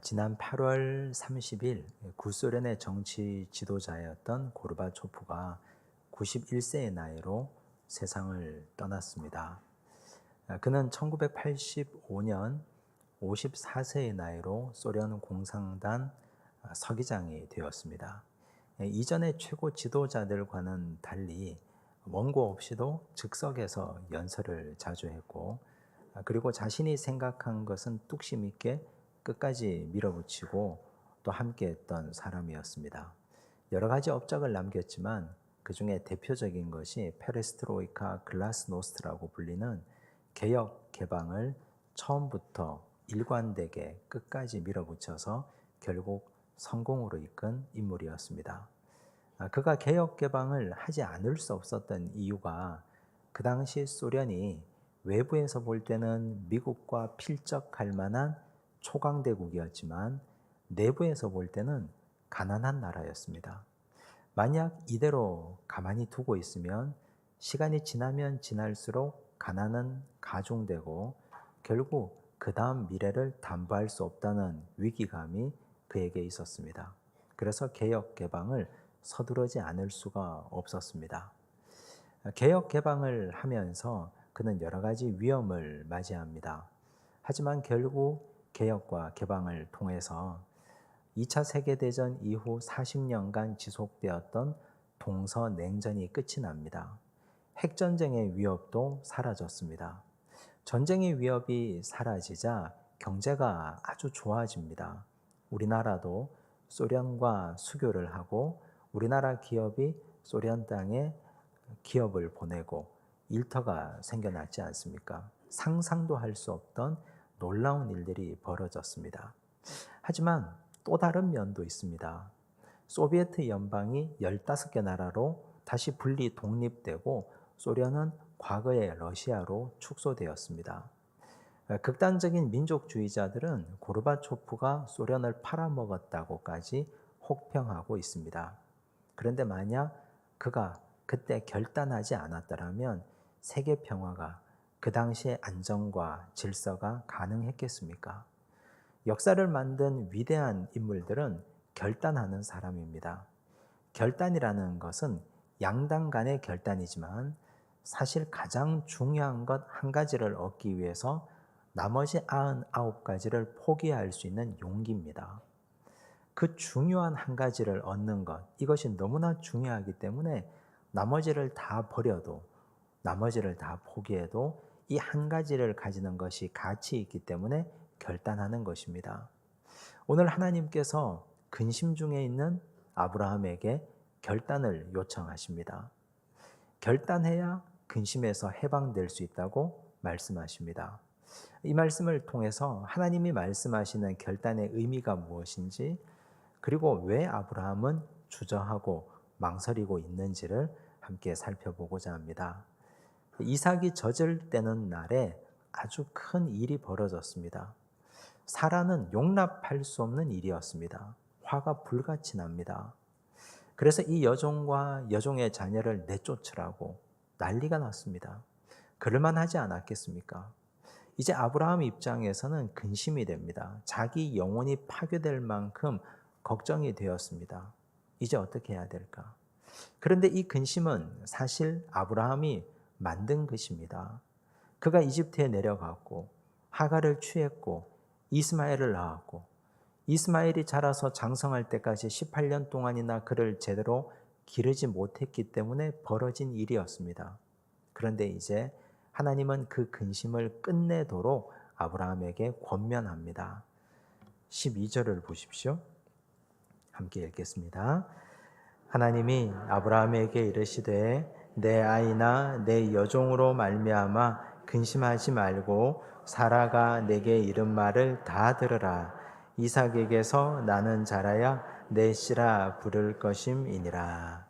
지난 8월 30일 구소련의 정치 지도자였던 고르바초프가 91세의 나이로 세상을 떠났습니다. 그는 1985년 54세의 나이로 소련 공산당 서기장이 되었습니다. 이전의 최고 지도자들과는 달리 원고 없이도 즉석에서 연설을 자주 했고, 그리고 자신이 생각한 것은 뚝심 있게 끝까지 밀어붙이고 또 함께했던 사람이었습니다. 여러 가지 업적을 남겼지만 그 중에 대표적인 것이 페레스트로이카 글라스노스트라고 불리는 개혁 개방을 처음부터 일관되게 끝까지 밀어붙여서 결국 성공으로 이끈 인물이었습니다. 그가 개혁 개방을 하지 않을 수 없었던 이유가 그 당시 소련이 외부에서 볼 때는 미국과 필적할 만한 초강대국이었지만 내부에서 볼 때는 가난한 나라였습니다. 만약 이대로 가만히 두고 있으면 시간이 지나면 지날수록 가난은 가중되고 결국 그 다음 미래를 담보할 수 없다는 위기감이 그에게 있었습니다. 그래서 개혁 개방을 서두르지 않을 수가 없었습니다. 개혁 개방을 하면서 그는 여러 가지 위험을 맞이합니다. 하지만 결국 개혁과 개방을 통해서 2차 세계대전 이후 40년간 지속되었던 동서냉전이 끝이 납니다. 핵전쟁의 위협도 사라졌습니다. 전쟁의 위협이 사라지자 경제가 아주 좋아집니다. 우리나라도 소련과 수교를 하고 우리나라 기업이 소련 땅에 기업을 보내고 일터가 생겨났지 않습니까? 상상도 할 수 없던 놀라운 일들이 벌어졌습니다. 하지만 또 다른 면도 있습니다. 소비에트 연방이 15개 나라로 다시 분리 독립되고 소련은 과거의 러시아로 축소되었습니다. 극단적인 민족주의자들은 고르바초프가 소련을 팔아먹었다고까지 혹평하고 있습니다. 그런데 만약 그가 그때 결단하지 않았더라면 세계 평화가 그 당시의 안정과 질서가 가능했겠습니까? 역사를 만든 위대한 인물들은 결단하는 사람입니다. 결단이라는 것은 양당 간의 결단이지만 사실 가장 중요한 것 한 가지를 얻기 위해서 나머지 99가지를 포기할 수 있는 용기입니다. 그 중요한 한 가지를 얻는 것, 이것이 너무나 중요하기 때문에 나머지를 다 버려도, 나머지를 다 포기해도 이 한 가지를 가지는 것이 가치 있기 때문에 결단하는 것입니다. 오늘 하나님께서 근심 중에 있는 아브라함에게 결단을 요청하십니다. 결단해야 근심에서 해방될 수 있다고 말씀하십니다. 이 말씀을 통해서 하나님이 말씀하시는 결단의 의미가 무엇인지, 그리고 왜 아브라함은 주저하고 망설이고 있는지를 함께 살펴보고자 합니다. 이삭이 젖을 떼는 날에 아주 큰 일이 벌어졌습니다. 사라는 용납할 수 없는 일이었습니다. 화가 불같이 납니다. 그래서 이 여종과 여종의 자녀를 내쫓으라고 난리가 났습니다. 그럴만 하지 않았겠습니까? 이제 아브라함 입장에서는 근심이 됩니다. 자기 영혼이 파괴될 만큼 걱정이 되었습니다. 이제 어떻게 해야 될까? 그런데 이 근심은 사실 아브라함이 만든 것입니다. 그가 이집트에 내려갔고 하갈을 취했고 이스마엘을 낳았고 이스마엘이 자라서 장성할 때까지 18년 동안이나 그를 제대로 기르지 못했기 때문에 벌어진 일이었습니다. 그런데 이제 하나님은 그 근심을 끝내도록 아브라함에게 권면합니다. 12절을 보십시오. 함께 읽겠습니다. 하나님이 아브라함에게 이르시되 내 아이나 내 여종으로 말미암아 근심하지 말고 사라가 내게 이른 말을 다 들으라. 이삭에게서 나는 자라야 내 씨라 부를 것임이니라.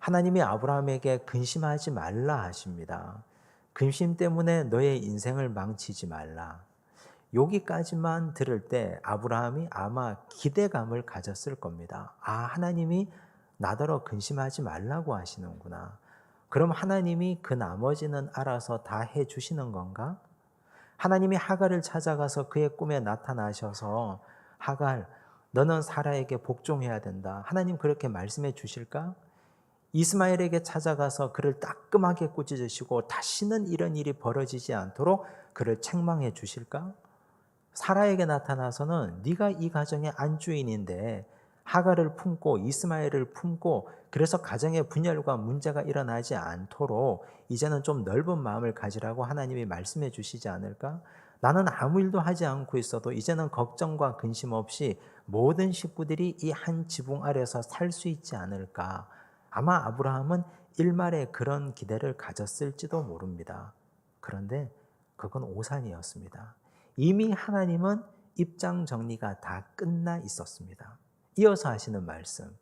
하나님이 아브라함에게 근심하지 말라 하십니다. 근심 때문에 너의 인생을 망치지 말라. 여기까지만 들을 때 아브라함이 아마 기대감을 가졌을 겁니다. 아, 하나님이 나더러 근심하지 말라고 하시는구나. 그럼 하나님이 그 나머지는 알아서 다 해주시는 건가? 하나님이 하갈을 찾아가서 그의 꿈에 나타나셔서 하갈, 너는 사라에게 복종해야 된다. 하나님 그렇게 말씀해 주실까? 이스마엘에게 찾아가서 그를 따끔하게 꾸짖으시고 다시는 이런 일이 벌어지지 않도록 그를 책망해 주실까? 사라에게 나타나서는 네가 이 가정의 안주인인데 하갈을 품고 이스마엘을 품고 그래서 가정의 분열과 문제가 일어나지 않도록 이제는 좀 넓은 마음을 가지라고 하나님이 말씀해 주시지 않을까? 나는 아무 일도 하지 않고 있어도 이제는 걱정과 근심 없이 모든 식구들이 이 한 지붕 아래서 살 수 있지 않을까? 아마 아브라함은 일말에 그런 기대를 가졌을지도 모릅니다. 그런데 그건 오산이었습니다. 이미 하나님은 입장 정리가 다 끝나 있었습니다. 이어서 하시는 말씀,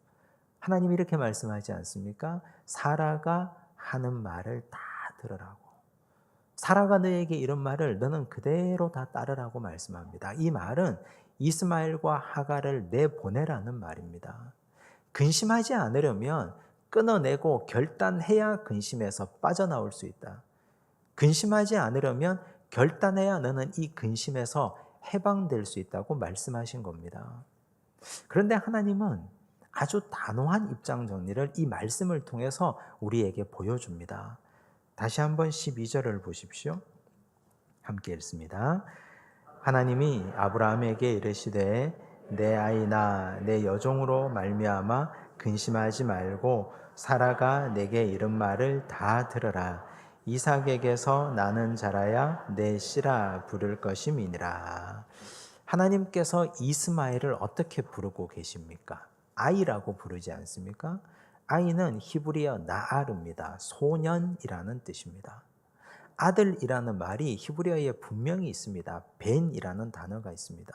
하나님이 이렇게 말씀하지 않습니까? 사라가 하는 말을 다 들으라고. 사라가 너에게 이런 말을 너는 그대로 다 따르라고 말씀합니다. 이 말은 이스마엘과 하갈을 내보내라는 말입니다. 근심하지 않으려면 끊어내고 결단해야 근심에서 빠져나올 수 있다. 근심하지 않으려면 결단해야 너는 이 근심에서 해방될 수 있다고 말씀하신 겁니다. 그런데 하나님은 아주 단호한 입장 정리를 이 말씀을 통해서 우리에게 보여줍니다. 다시 한번 12절을 보십시오. 함께 읽습니다. 하나님이 아브라함에게 이르시되 내 아이나 내 여종으로 말미암아 근심하지 말고 사라가 내게 이른 말을 다 들으라. 이삭에게서 나는 자라야 내 씨라 부를 것임이니라. 하나님께서 이스마엘을 어떻게 부르고 계십니까? 아이라고 부르지 않습니까? 아이는 히브리어 나알입니다. 소년이라는 뜻입니다. 아들이라는 말이 히브리어에 분명히 있습니다. 벤이라는 단어가 있습니다.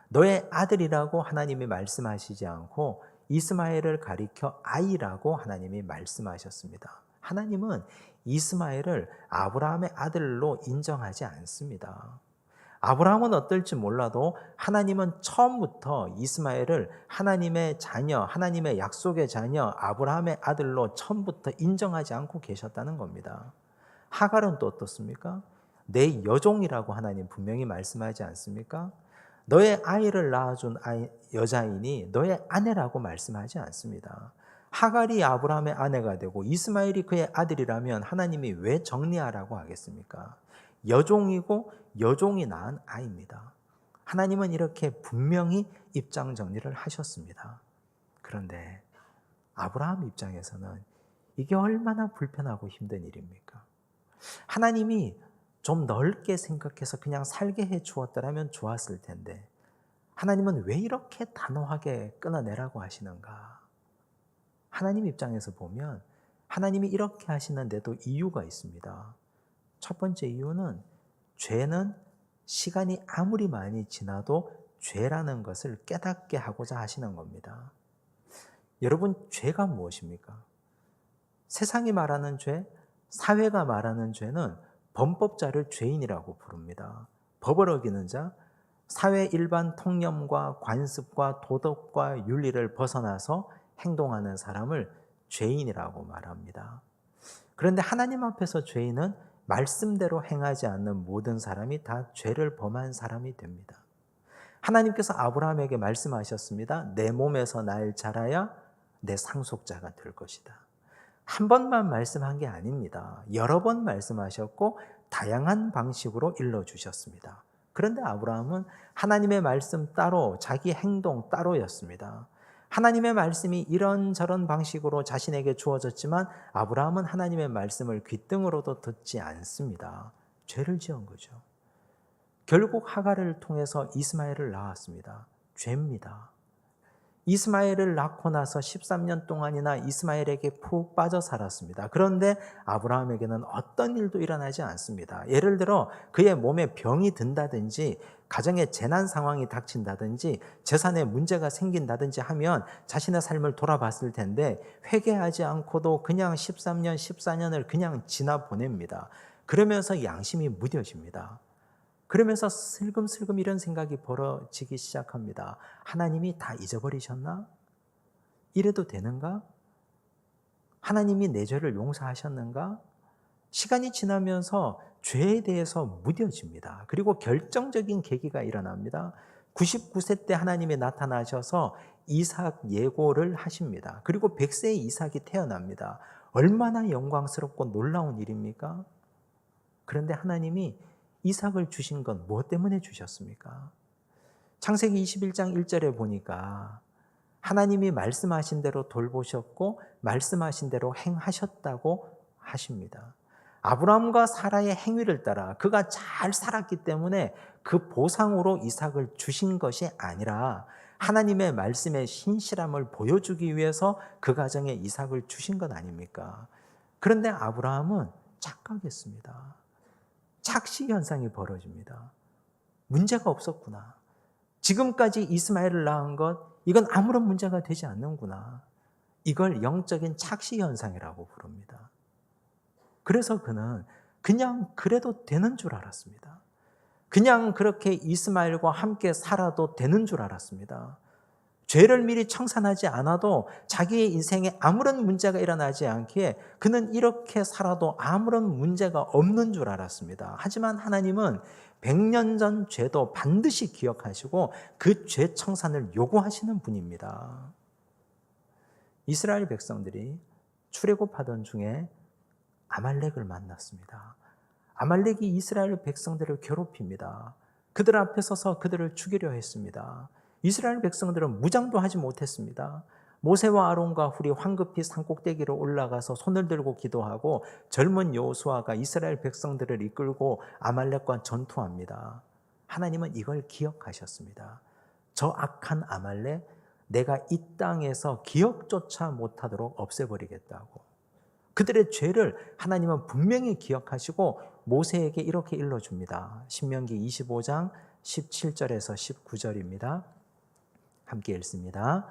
너의 아들이라고 하나님이 말씀하시지 않고 이스마엘을 가리켜 아이라고 하나님이 말씀하셨습니다. 하나님은 이스마엘을 아브라함의 아들로 인정하지 않습니다. 아브라함은 어떨지 몰라도 하나님은 처음부터 이스마엘을 하나님의 자녀, 하나님의 약속의 자녀, 아브라함의 아들로 처음부터 인정하지 않고 계셨다는 겁니다. 하갈은 또 어떻습니까? 내 여종이라고 하나님 분명히 말씀하지 않습니까? 너의 아이를 낳아준 여자이니 너의 아내라고 말씀하지 않습니다. 하갈이 아브라함의 아내가 되고 이스마엘이 그의 아들이라면 하나님이 왜 정리하라고 하겠습니까? 여종이고 여종이 낳은 아이입니다. 하나님은 이렇게 분명히 입장 정리를 하셨습니다. 그런데 아브라함 입장에서는 이게 얼마나 불편하고 힘든 일입니까? 하나님이 좀 넓게 생각해서 그냥 살게 해 주었더라면 좋았을 텐데 하나님은 왜 이렇게 단호하게 끊어내라고 하시는가? 하나님 입장에서 보면 하나님이 이렇게 하시는데도 이유가 있습니다. 첫 번째 이유는 죄는 시간이 아무리 많이 지나도 죄라는 것을 깨닫게 하고자 하시는 겁니다. 여러분, 죄가 무엇입니까? 세상이 말하는 죄, 사회가 말하는 죄는 범법자를 죄인이라고 부릅니다. 법을 어기는 자, 사회 일반 통념과 관습과 도덕과 윤리를 벗어나서 행동하는 사람을 죄인이라고 말합니다. 그런데 하나님 앞에서 죄인은 말씀대로 행하지 않는 모든 사람이 다 죄를 범한 사람이 됩니다. 하나님께서 아브라함에게 말씀하셨습니다. 내 몸에서 날 자라야 내 상속자가 될 것이다. 한 번만 말씀한 게 아닙니다. 여러 번 말씀하셨고 다양한 방식으로 일러주셨습니다. 그런데 아브라함은 하나님의 말씀 따로 자기 행동 따로였습니다. 하나님의 말씀이 이런저런 방식으로 자신에게 주어졌지만 아브라함은 하나님의 말씀을 귓등으로도 듣지 않습니다. 죄를 지은 거죠. 결국 하갈을 통해서 이스마엘을 낳았습니다. 죄입니다. 이스마엘을 낳고 나서 13년 동안이나 이스마엘에게 푹 빠져 살았습니다. 그런데 아브라함에게는 어떤 일도 일어나지 않습니다. 예를 들어 그의 몸에 병이 든다든지 가정에 재난 상황이 닥친다든지 재산에 문제가 생긴다든지 하면 자신의 삶을 돌아봤을 텐데 회개하지 않고도 그냥 13년, 14년을 그냥 지나 보냅니다. 그러면서 양심이 무뎌집니다. 그러면서 슬금슬금 이런 생각이 벌어지기 시작합니다. 하나님이 다 잊어버리셨나? 이래도 되는가? 하나님이 내 죄를 용서하셨는가? 시간이 지나면서 죄에 대해서 무뎌집니다. 그리고 결정적인 계기가 일어납니다. 99세 때 하나님이 나타나셔서 이삭 예고를 하십니다. 그리고 100세의 이삭이 태어납니다. 얼마나 영광스럽고 놀라운 일입니까? 그런데 하나님이 이삭을 주신 건 무엇 때문에 주셨습니까? 창세기 21장 1절에 보니까 하나님이 말씀하신 대로 돌보셨고 말씀하신 대로 행하셨다고 하십니다. 아브라함과 사라의 행위를 따라 그가 잘 살았기 때문에 그 보상으로 이삭을 주신 것이 아니라 하나님의 말씀의 신실함을 보여주기 위해서 그 가정에 이삭을 주신 것 아닙니까? 그런데 아브라함은 착각했습니다. 착시 현상이 벌어집니다. 문제가 없었구나. 지금까지 이스마엘을 낳은 것, 이건 아무런 문제가 되지 않는구나. 이걸 영적인 착시 현상이라고 부릅니다. 그래서 그는 그냥 그래도 되는 줄 알았습니다. 그냥 그렇게 이스마엘과 함께 살아도 되는 줄 알았습니다. 죄를 미리 청산하지 않아도 자기의 인생에 아무런 문제가 일어나지 않기에 그는 이렇게 살아도 아무런 문제가 없는 줄 알았습니다. 하지만 하나님은 100년 전 죄도 반드시 기억하시고 그 죄 청산을 요구하시는 분입니다. 이스라엘 백성들이 출애굽하던 중에 아말렉을 만났습니다. 아말렉이 이스라엘 백성들을 괴롭힙니다. 그들 앞에 서서 그들을 죽이려 했습니다. 이스라엘 백성들은 무장도 하지 못했습니다. 모세와 아론과 훌이 황급히 산꼭대기로 올라가서 손을 들고 기도하고 젊은 여호수아가 이스라엘 백성들을 이끌고 아말렉과 전투합니다. 하나님은 이걸 기억하셨습니다. 저 악한 아말렉 내가 이 땅에서 기억조차 못하도록 없애버리겠다고. 그들의 죄를 하나님은 분명히 기억하시고 모세에게 이렇게 일러줍니다. 신명기 25장 17절에서 19절입니다. 함께 읽습니다.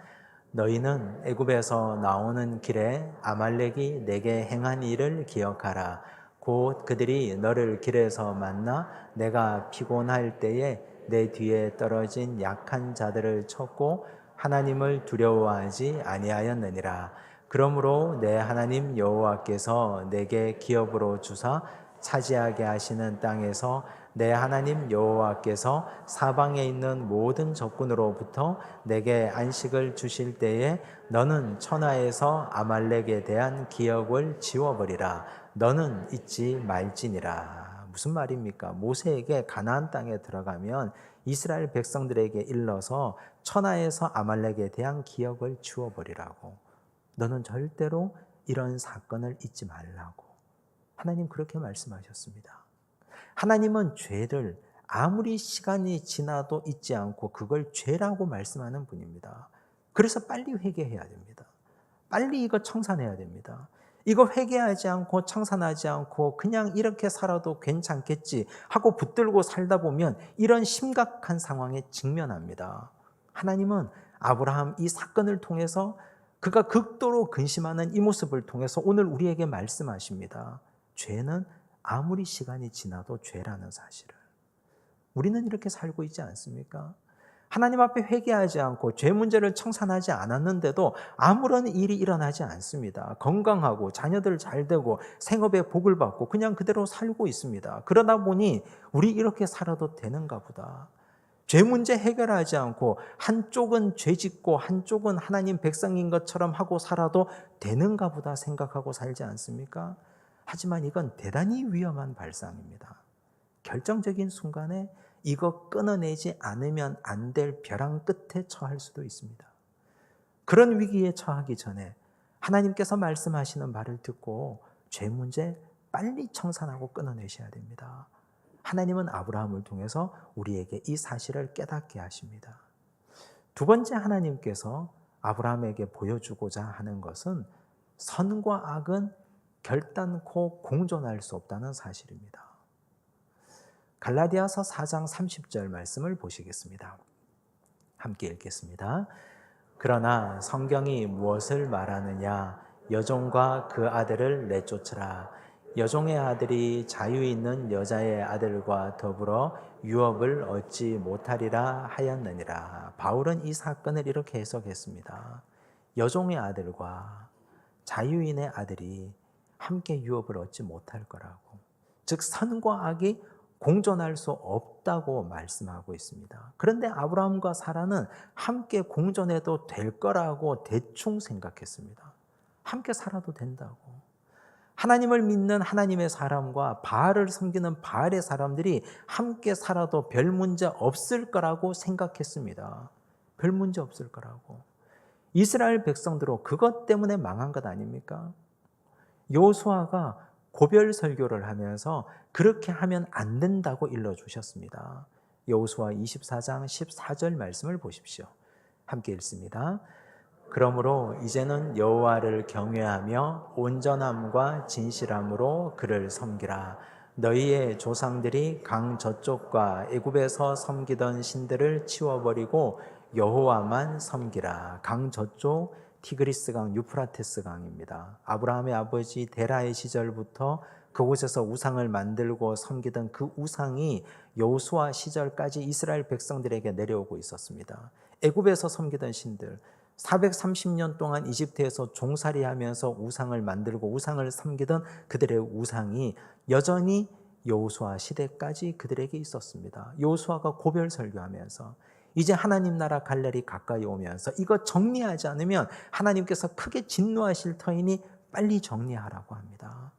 너희는 애굽에서 나오는 길에 아말렉이 내게 행한 일을 기억하라. 곧 그들이 너를 길에서 만나 내가 피곤할 때에 내 뒤에 떨어진 약한 자들을 쳤고 하나님을 두려워하지 아니하였느니라. 그러므로 내 하나님 여호와께서 내게 기업으로 주사 차지하게 하시는 땅에서 내 하나님 여호와께서 사방에 있는 모든 적군으로부터 내게 안식을 주실 때에 너는 천하에서 아말렉에 대한 기억을 지워버리라. 너는 잊지 말지니라. 무슨 말입니까? 모세에게 가나안 땅에 들어가면 이스라엘 백성들에게 일러서 천하에서 아말렉에 대한 기억을 지워버리라고. 너는 절대로 이런 사건을 잊지 말라고. 하나님 그렇게 말씀하셨습니다. 하나님은 죄를 아무리 시간이 지나도 잊지 않고 그걸 죄라고 말씀하는 분입니다. 그래서 빨리 회개해야 됩니다. 빨리 이거 청산해야 됩니다. 이거 회개하지 않고 청산하지 않고 그냥 이렇게 살아도 괜찮겠지 하고 붙들고 살다 보면 이런 심각한 상황에 직면합니다. 하나님은 아브라함 이 사건을 통해서 그가 극도로 근심하는 이 모습을 통해서 오늘 우리에게 말씀하십니다. 죄는 아무리 시간이 지나도 죄라는 사실을. 우리는 이렇게 살고 있지 않습니까? 하나님 앞에 회개하지 않고 죄 문제를 청산하지 않았는데도 아무런 일이 일어나지 않습니다. 건강하고 자녀들 잘 되고 생업에 복을 받고 그냥 그대로 살고 있습니다. 그러다 보니 우리 이렇게 살아도 되는가 보다. 죄 문제 해결하지 않고 한쪽은 죄 짓고 한쪽은 하나님 백성인 것처럼 하고 살아도 되는가 보다 생각하고 살지 않습니까? 하지만 이건 대단히 위험한 발상입니다. 결정적인 순간에 이거 끊어내지 않으면 안 될 벼랑 끝에 처할 수도 있습니다. 그런 위기에 처하기 전에 하나님께서 말씀하시는 말을 듣고 죄 문제 빨리 청산하고 끊어내셔야 됩니다. 하나님은 아브라함을 통해서 우리에게 이 사실을 깨닫게 하십니다. 두 번째 하나님께서 아브라함에게 보여주고자 하는 것은 선과 악은 결단코 공존할 수 없다는 사실입니다. 갈라디아서 4장 30절 말씀을 보시겠습니다. 함께 읽겠습니다. 그러나 성경이 무엇을 말하느냐? 여종과 그 아들을 내쫓으라. 여종의 아들이 자유 있는 여자의 아들과 더불어 유업을 얻지 못하리라 하였느니라. 바울은 이 사건을 이렇게 해석했습니다. 여종의 아들과 자유인의 아들이 함께 유업을 얻지 못할 거라고. 즉 선과 악이 공존할 수 없다고 말씀하고 있습니다. 그런데 아브라함과 사라는 함께 공존해도 될 거라고 대충 생각했습니다. 함께 살아도 된다고. 하나님을 믿는 하나님의 사람과 바알을 섬기는 바알의 사람들이 함께 살아도 별 문제 없을 거라고 생각했습니다. 별 문제 없을 거라고. 이스라엘 백성들은 그것 때문에 망한 것 아닙니까? 여호수아가 고별 설교를 하면서 그렇게 하면 안 된다고 일러주셨습니다. 여호수아 24장 14절 말씀을 보십시오. 함께 읽습니다. 그러므로 이제는 여호와를 경외하며 온전함과 진실함으로 그를 섬기라. 너희의 조상들이 강 저쪽과 애굽에서 섬기던 신들을 치워버리고 여호와만 섬기라. 강 저쪽 티그리스강, 유프라테스 강입니다. 아브라함의 아버지 데라의 시절부터 그곳에서 우상을 만들고 섬기던 그 우상이 여호수아 시절까지 이스라엘 백성들에게 내려오고 있었습니다. 애굽에서 섬기던 신들, 430년 동안 이집트에서 종살이하면서 우상을 만들고 우상을 섬기던 그들의 우상이 여전히 여호수아 시대까지 그들에게 있었습니다. 여호수아가 고별 설교하면서 이제 하나님 나라 갈 날이 가까이 오면서 이거 정리하지 않으면 하나님께서 크게 진노하실 터이니 빨리 정리하라고 합니다.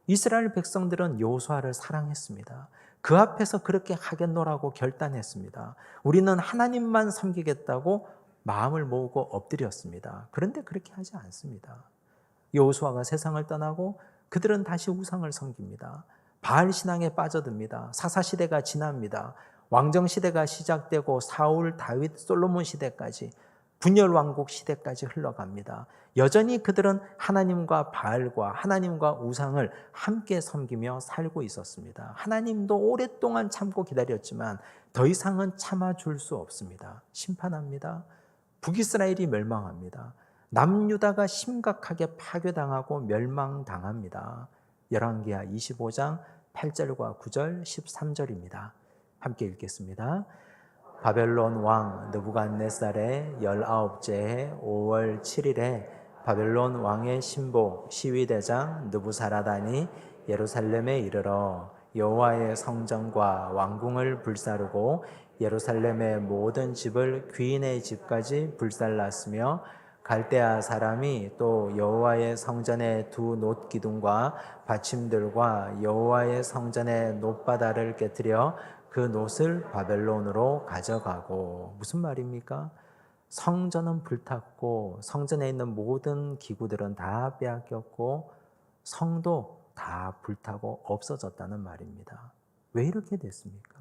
이스라엘 백성들은 여호수아를 사랑했습니다. 그 앞에서 그렇게 하겠노라고 결단했습니다. 우리는 하나님만 섬기겠다고 마음을 모으고 엎드렸습니다. 그런데 그렇게 하지 않습니다. 여호수아가 세상을 떠나고 그들은 다시 우상을 섬깁니다. 바알 신앙에 빠져듭니다. 사사시대가 지납니다. 왕정시대가 시작되고 사울, 다윗, 솔로몬 시대까지 분열왕국 시대까지 흘러갑니다. 여전히 그들은 하나님과 바알과 하나님과 우상을 함께 섬기며 살고 있었습니다. 하나님도 오랫동안 참고 기다렸지만 더 이상은 참아줄 수 없습니다. 심판합니다. 북이스라엘이 멸망합니다. 남유다가 심각하게 파괴당하고 멸망당합니다. 열왕기하 25장 8절과 9절 13절입니다. 함께 읽겠습니다. 바벨론 왕 느부갓네살의 19째 해 5월 7일에 바벨론 왕의 신복 시위대장 느부사라단이 예루살렘에 이르러 여호와의 성전과 왕궁을 불사르고 예루살렘의 모든 집을 귀인의 집까지 불살랐으며 갈대아 사람이 또 여호와의 성전의 두 놋기둥과 받침들과 여호와의 성전의 놋바다를 깨뜨려 그 놋을 바벨론으로 가져가고. 무슨 말입니까? 성전은 불탔고 성전에 있는 모든 기구들은 다 빼앗겼고 성도 다 불타고 없어졌다는 말입니다. 왜 이렇게 됐습니까?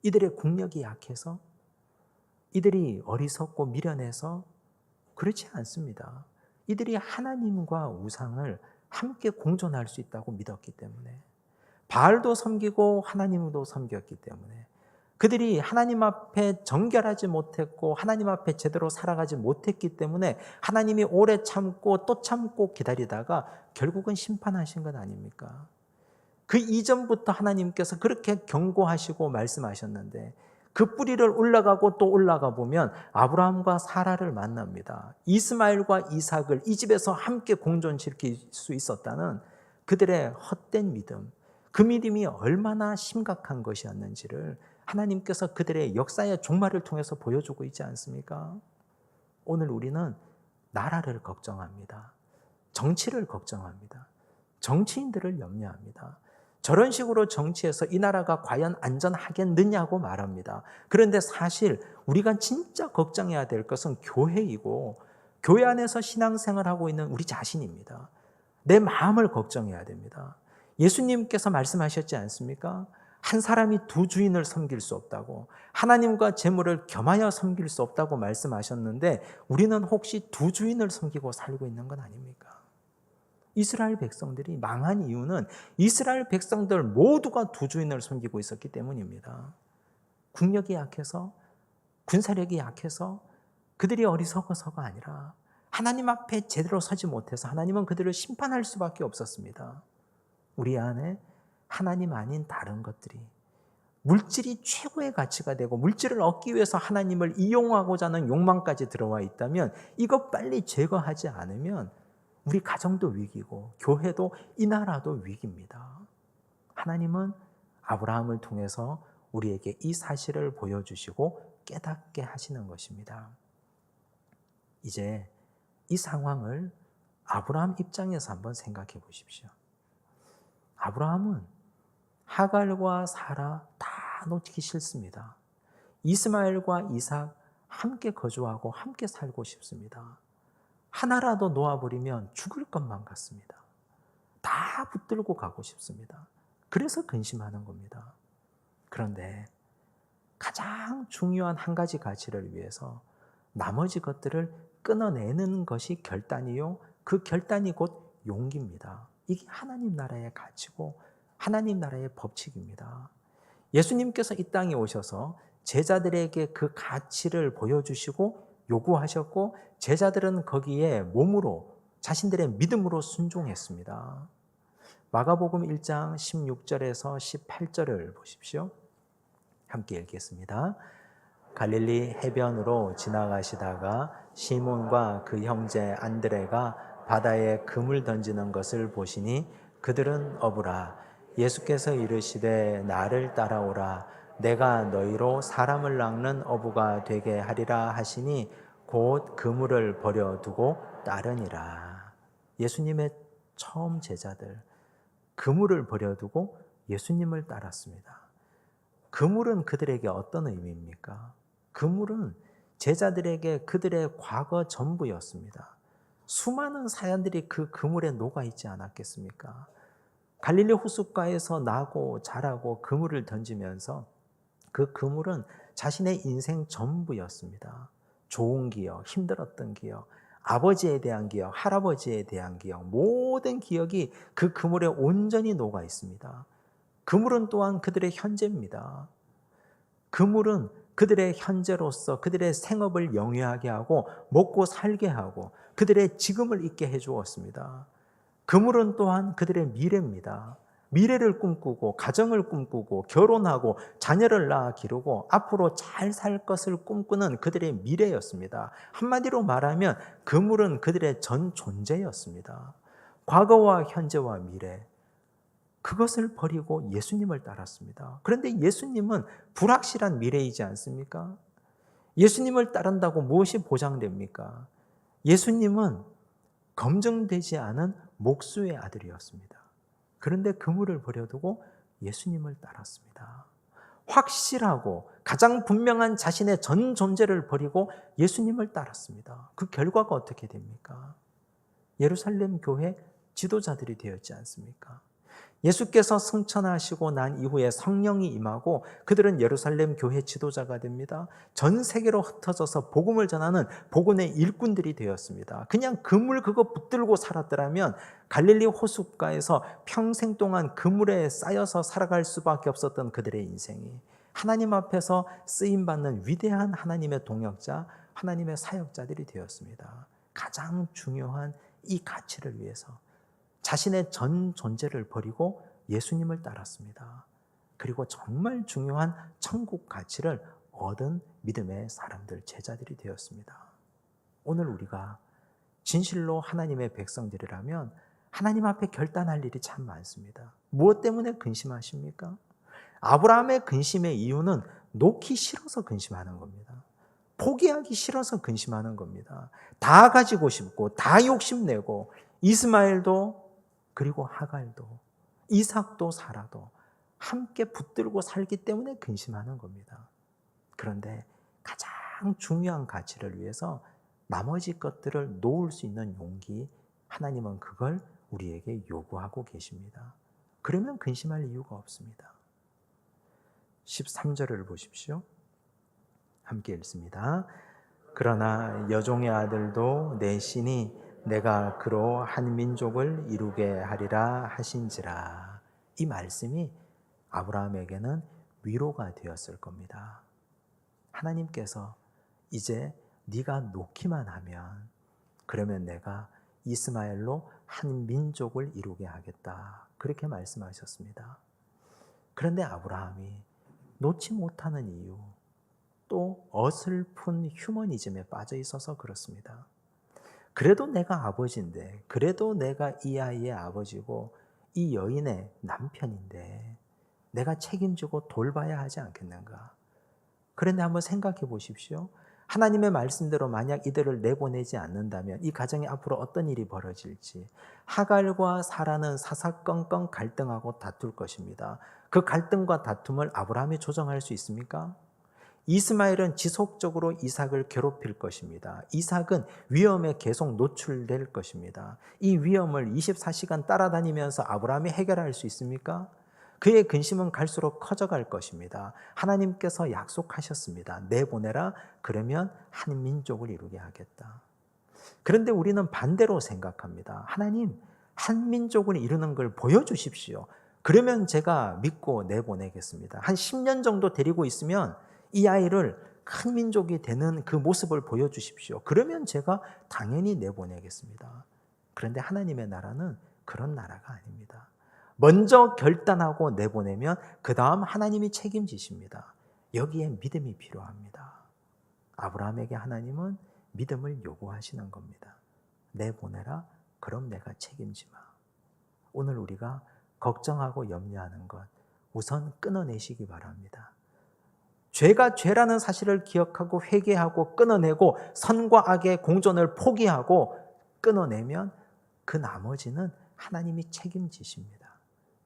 이들의 국력이 약해서? 이들이 어리석고 미련해서? 그렇지 않습니다. 이들이 하나님과 우상을 함께 공존할 수 있다고 믿었기 때문에, 바알도 섬기고 하나님도 섬겼기 때문에, 그들이 하나님 앞에 정결하지 못했고 하나님 앞에 제대로 살아가지 못했기 때문에 하나님이 오래 참고 또 참고 기다리다가 결국은 심판하신 것 아닙니까? 그 이전부터 하나님께서 그렇게 경고하시고 말씀하셨는데 그 뿌리를 올라가고 또 올라가 보면 아브라함과 사라를 만납니다. 이스마엘과 이삭을 이 집에서 함께 공존시킬 수 있었다는 그들의 헛된 믿음, 그 믿음이 얼마나 심각한 것이었는지를 하나님께서 그들의 역사의 종말을 통해서 보여주고 있지 않습니까? 오늘 우리는 나라를 걱정합니다. 정치를 걱정합니다. 정치인들을 염려합니다. 저런 식으로 정치에서 이 나라가 과연 안전하겠느냐고 말합니다. 그런데 사실 우리가 진짜 걱정해야 될 것은 교회이고 교회 안에서 신앙생활하고 있는 우리 자신입니다. 내 마음을 걱정해야 됩니다. 예수님께서 말씀하셨지 않습니까? 한 사람이 두 주인을 섬길 수 없다고, 하나님과 재물을 겸하여 섬길 수 없다고 말씀하셨는데 우리는 혹시 두 주인을 섬기고 살고 있는 건 아닙니까? 이스라엘 백성들이 망한 이유는 이스라엘 백성들 모두가 두 주인을 섬기고 있었기 때문입니다. 국력이 약해서, 군사력이 약해서, 그들이 어리석어서가 아니라 하나님 앞에 제대로 서지 못해서 하나님은 그들을 심판할 수밖에 없었습니다. 우리 안에 하나님 아닌 다른 것들이, 물질이 최고의 가치가 되고 물질을 얻기 위해서 하나님을 이용하고자 하는 욕망까지 들어와 있다면 이것 빨리 제거하지 않으면 우리 가정도 위기고 교회도 이 나라도 위기입니다. 하나님은 아브라함을 통해서 우리에게 이 사실을 보여주시고 깨닫게 하시는 것입니다. 이제 이 상황을 아브라함 입장에서 한번 생각해 보십시오. 아브라함은 하갈과 사라 다 놓기 싫습니다. 이스마엘과 이삭 함께 거주하고 함께 살고 싶습니다. 하나라도 놓아버리면 죽을 것만 같습니다. 다 붙들고 가고 싶습니다. 그래서 근심하는 겁니다. 그런데 가장 중요한 한 가지 가치를 위해서 나머지 것들을 끊어내는 것이 결단이요. 그 결단이 곧 용기입니다. 이게 하나님 나라의 가치고 하나님 나라의 법칙입니다. 예수님께서 이 땅에 오셔서 제자들에게 그 가치를 보여주시고 요구하셨고 제자들은 거기에 몸으로 자신들의 믿음으로 순종했습니다. 마가복음 1장 16절에서 18절을 보십시오. 함께 읽겠습니다. 갈릴리 해변으로 지나가시다가 시몬과 그 형제 안드레가 바다에 금을 던지는 것을 보시니 그들은 어부라. 예수께서 이르시되 나를 따라오라. 내가 너희로 사람을 낚는 어부가 되게 하리라 하시니 곧 그물을 버려두고 따르니라. 예수님의 처음 제자들 그물을 버려두고 예수님을 따랐습니다. 그물은 그들에게 어떤 의미입니까? 그물은 제자들에게 그들의 과거 전부였습니다. 수많은 사연들이 그 그물에 녹아있지 않았겠습니까? 갈릴리 호숫가에서 나고 자라고 그물을 던지면서 그 그물은 자신의 인생 전부였습니다. 좋은 기억, 힘들었던 기억, 아버지에 대한 기억, 할아버지에 대한 기억, 모든 기억이 그 그물에 온전히 녹아 있습니다. 그물은 또한 그들의 현재입니다. 그물은 그들의 현재로서 그들의 생업을 영위하게 하고 먹고 살게 하고 그들의 지금을 있게 해주었습니다. 그물은 또한 그들의 미래입니다. 미래를 꿈꾸고 가정을 꿈꾸고 결혼하고 자녀를 낳아 기르고 앞으로 잘 살 것을 꿈꾸는 그들의 미래였습니다. 한마디로 말하면 그물은 그들의 전 존재였습니다. 과거와 현재와 미래 그것을 버리고 예수님을 따랐습니다. 그런데 예수님은 불확실한 미래이지 않습니까? 예수님을 따른다고 무엇이 보장됩니까? 예수님은 검증되지 않은 목수의 아들이었습니다. 그런데 그물을 버려두고 예수님을 따랐습니다. 확실하고 가장 분명한 자신의 전 존재를 버리고 예수님을 따랐습니다. 그 결과가 어떻게 됩니까? 예루살렘 교회 지도자들이 되었지 않습니까? 예수께서 승천하시고 난 이후에 성령이 임하고 그들은 예루살렘 교회 지도자가 됩니다. 전 세계로 흩어져서 복음을 전하는 복음의 일꾼들이 되었습니다. 그냥 그물 그거 붙들고 살았더라면 갈릴리 호숫가에서 평생 동안 그물에 쌓여서 살아갈 수밖에 없었던 그들의 인생이 하나님 앞에서 쓰임받는 위대한 하나님의 동역자, 하나님의 사역자들이 되었습니다. 가장 중요한 이 가치를 위해서 자신의 전 존재를 버리고 예수님을 따랐습니다. 그리고 정말 중요한 천국 가치를 얻은 믿음의 사람들, 제자들이 되었습니다. 오늘 우리가 진실로 하나님의 백성들이라면 하나님 앞에 결단할 일이 참 많습니다. 무엇 때문에 근심하십니까? 아브라함의 근심의 이유는 놓기 싫어서 근심하는 겁니다. 포기하기 싫어서 근심하는 겁니다. 다 가지고 싶고 다 욕심내고 이스마엘도 그리고 하갈도 이삭도 사라도 함께 붙들고 살기 때문에 근심하는 겁니다. 그런데 가장 중요한 가치를 위해서 나머지 것들을 놓을 수 있는 용기, 하나님은 그걸 우리에게 요구하고 계십니다. 그러면 근심할 이유가 없습니다. 13절을 보십시오. 함께 읽습니다. 그러나 여종의 아들도 내 신이 내가 그로 한 민족을 이루게 하리라 하신지라. 이 말씀이 아브라함에게는 위로가 되었을 겁니다. 하나님께서 이제 네가 놓기만 하면 그러면 내가 이스마엘로 한 민족을 이루게 하겠다. 그렇게 말씀하셨습니다. 그런데 아브라함이 놓지 못하는 이유, 또 어설픈 휴머니즘에 빠져 있어서 그렇습니다. 그래도 내가 아버지인데, 그래도 내가 이 아이의 아버지고 이 여인의 남편인데 내가 책임지고 돌봐야 하지 않겠는가? 그런데 한번 생각해 보십시오. 하나님의 말씀대로 만약 이들을 내보내지 않는다면 이 가정에 앞으로 어떤 일이 벌어질지. 하갈과 사라는 사사건건 갈등하고 다툴 것입니다. 그 갈등과 다툼을 아브라함이 조정할 수 있습니까? 이스마엘은 지속적으로 이삭을 괴롭힐 것입니다. 이삭은 위험에 계속 노출될 것입니다. 이 위험을 24시간 따라다니면서 아브라함이 해결할 수 있습니까? 그의 근심은 갈수록 커져갈 것입니다. 하나님께서 약속하셨습니다. 내보내라. 그러면 한 민족을 이루게 하겠다. 그런데 우리는 반대로 생각합니다. 하나님, 한 민족을 이루는 걸 보여주십시오. 그러면 제가 믿고 내보내겠습니다. 한 10년 정도 데리고 있으면 이 아이를 큰 민족이 되는 그 모습을 보여주십시오. 그러면 제가 당연히 내보내겠습니다. 그런데 하나님의 나라는 그런 나라가 아닙니다. 먼저 결단하고 내보내면 그 다음 하나님이 책임지십니다. 여기에 믿음이 필요합니다. 아브라함에게 하나님은 믿음을 요구하시는 겁니다. 내보내라, 그럼 내가 책임지마. 오늘 우리가 걱정하고 염려하는 것 우선 끊어내시기 바랍니다. 죄가 죄라는 사실을 기억하고 회개하고 끊어내고 선과 악의 공존을 포기하고 끊어내면 그 나머지는 하나님이 책임지십니다.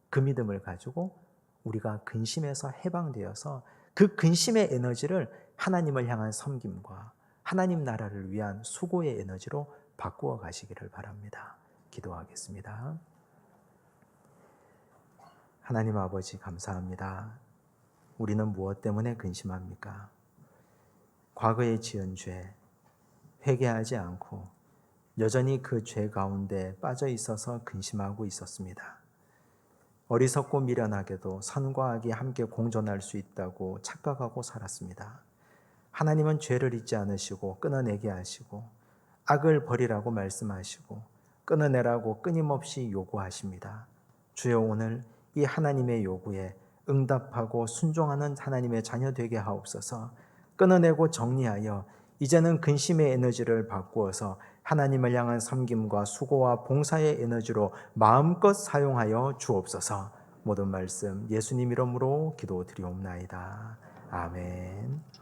그 믿음을 가지고 우리가 근심에서 해방되어서 그 근심의 에너지를 하나님을 향한 섬김과 하나님 나라를 위한 수고의 에너지로 바꾸어 가시기를 바랍니다. 기도하겠습니다. 하나님 아버지 감사합니다. 우리는 무엇 때문에 근심합니까? 과거에 지은 죄, 회개하지 않고 여전히 그 죄 가운데 빠져 있어서 근심하고 있었습니다. 어리석고 미련하게도 선과 악이 함께 공존할 수 있다고 착각하고 살았습니다. 하나님은 죄를 잊지 않으시고 끊어내게 하시고 악을 버리라고 말씀하시고 끊어내라고 끊임없이 요구하십니다. 주여, 오늘 이 하나님의 요구에 응답하고 순종하는 하나님의 자녀 되게 하옵소서. 끊어내고 정리하여 이제는 근심의 에너지를 바꾸어서 하나님을 향한 섬김과 수고와 봉사의 에너지로 마음껏 사용하여 주옵소서. 모든 말씀 예수님 이름으로 기도드리옵나이다. 아멘.